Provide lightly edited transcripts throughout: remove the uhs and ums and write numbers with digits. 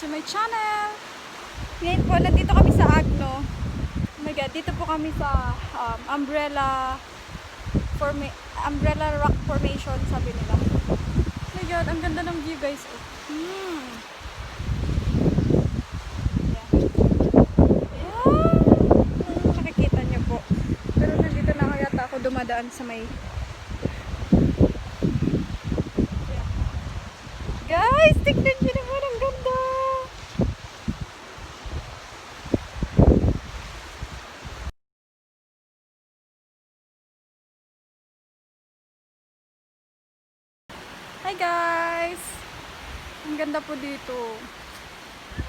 to my channel. Ngayon po, nandito kami sa Agno. Oh my god, dito po kami sa umbrella rock formation, sabi nila. Oh my god, ang ganda ng view guys. Yeah. Nakikita niyo po. Pero nandito na kaya ako dumadaan sa may guys, tignan nyo naman, ang ganda. Hi guys, ang ganda po dito.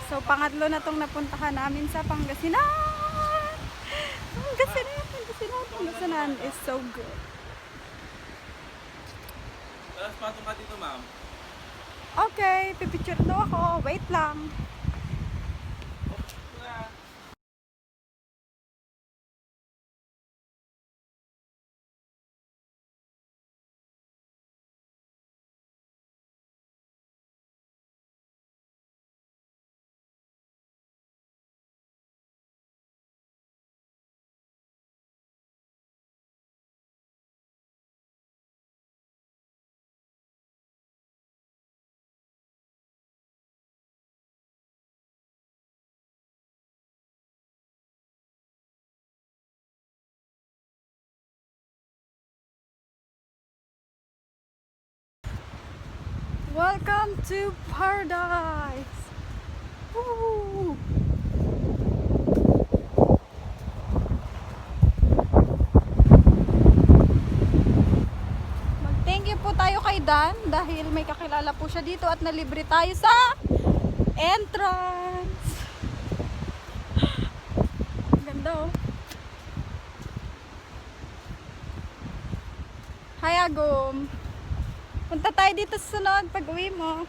So pangatlo na tong napuntahan namin sa Pangasinan. Pangasinan is so good. Tapos patong ka dito, ma'am. Okay, pipicture daw ako. Wait lang. Welcome to paradise. Woo! Mag-thank you po tayo kay Dan dahil may kakilala po siya dito at nalibre tayo sa entrance. Ganda oh. Hi Agum. Punta tayo dito sa sunod pag uwi mo.